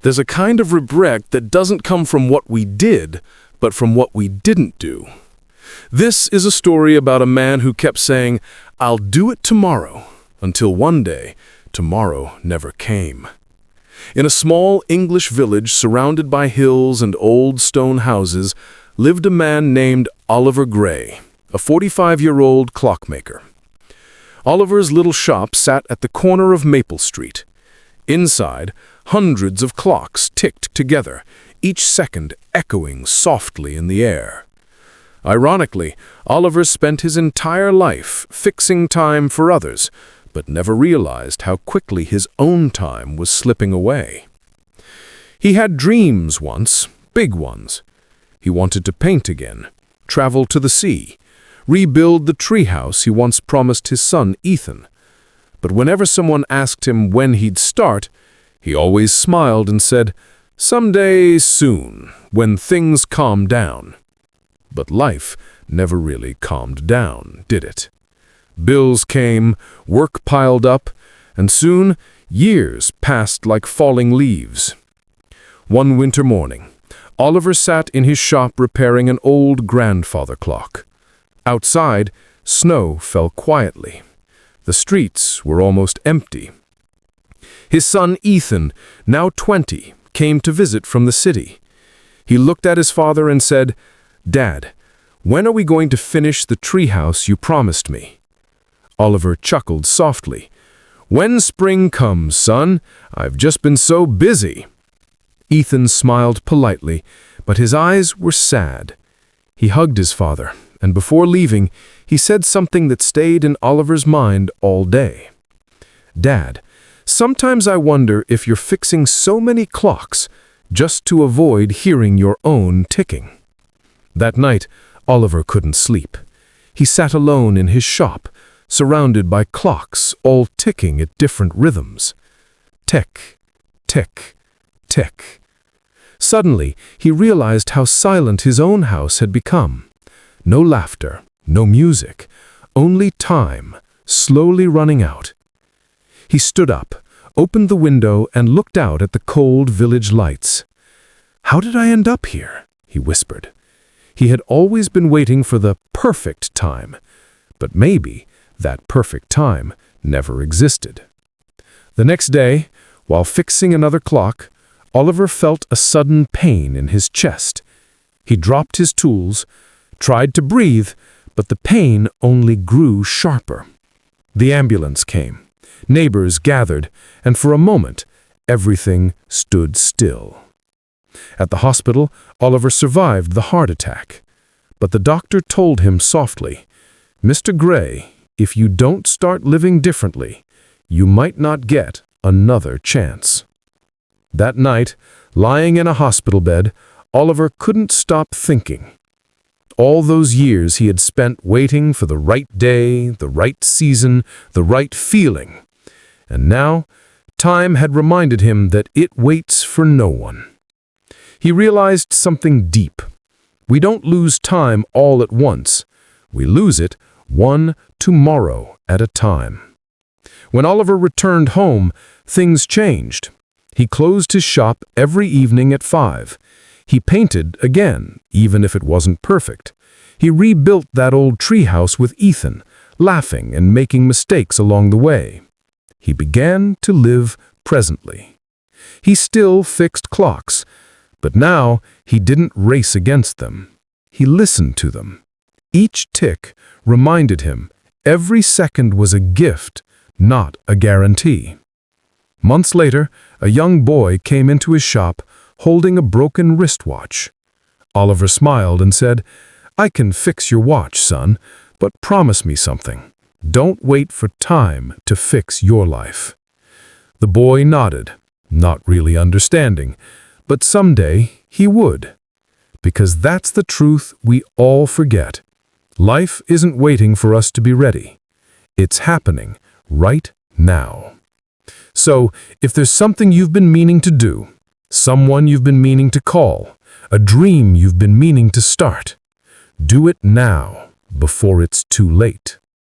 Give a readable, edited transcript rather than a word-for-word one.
There's a kind of regret that doesn't come from what we did, but from what we didn't do. This is a story about a man who kept saying, "I'll do it tomorrow," until one day, tomorrow never came. In a small English village surrounded by hills and old stone houses lived a man named Oliver Gray, a 45-year-old clockmaker. Oliver's little shop sat at the corner of Maple Street. Inside, hundreds of clocks ticked together, each second echoing softly in the air. Ironically, Oliver spent his entire life fixing time for others, but never realized how quickly his own time was slipping away. He had dreams once, big ones. He wanted to paint again, travel to the sea, rebuild the treehouse he once promised his son Ethan. But whenever someone asked him when he'd start, he always smiled and said, "Someday soon, when things calm down." But life never really calmed down, did it? Bills came, work piled up, and soon years passed like falling leaves. One winter morning, Oliver sat in his shop repairing an old grandfather clock. Outside, snow fell quietly. The streets were almost empty. His son Ethan, now 20, came to visit from the city. He looked at his father and said, "Dad, when are we going to finish the treehouse you promised me?" Oliver chuckled softly. "When spring comes, son. I've just been so busy." Ethan smiled politely, but his eyes were sad. He hugged his father, and before leaving, he said something that stayed in Oliver's mind all day. "Dad, sometimes I wonder if you're fixing so many clocks just to avoid hearing your own ticking." That night, Oliver couldn't sleep. He sat alone in his shop, surrounded by clocks all ticking at different rhythms. Tick, tick, tick. Suddenly, he realized how silent his own house had become. No laughter, no music, only time, slowly running out. He stood up, opened the window, and looked out at the cold village lights. "How did I end up here?" he whispered. He had always been waiting for the perfect time, but maybe that perfect time never existed. The next day, while fixing another clock, Oliver felt a sudden pain in his chest. He dropped his tools, tried to breathe, but the pain only grew sharper. The ambulance came. Neighbors gathered, and for a moment, everything stood still. At the hospital, Oliver survived the heart attack. But the doctor told him softly, "Mr. Gray, if you don't start living differently, you might not get another chance." That night, lying in a hospital bed, Oliver couldn't stop thinking. All those years he had spent waiting for the right day, the right season, the right feeling. And now, time had reminded him that it waits for no one. He realized something deep. We don't lose time all at once. We lose it one tomorrow at a time. When Oliver returned home, things changed. He closed his shop every evening at 5. He painted again, even if it wasn't perfect. He rebuilt that old treehouse with Ethan, laughing and making mistakes along the way. He began to live presently. He still fixed clocks, but now he didn't race against them. He listened to them. Each tick reminded him every second was a gift, not a guarantee. Months later, a young boy came into his shop holding a broken wristwatch. Oliver smiled and said, "I can fix your watch, son, but promise me something. Don't wait for time to fix your life." The boy nodded, not really understanding, but someday he would. Because that's the truth we all forget. Life isn't waiting for us to be ready. It's happening right now. So, if there's something you've been meaning to do, someone you've been meaning to call, a dream you've been meaning to start, do it now before it's too late.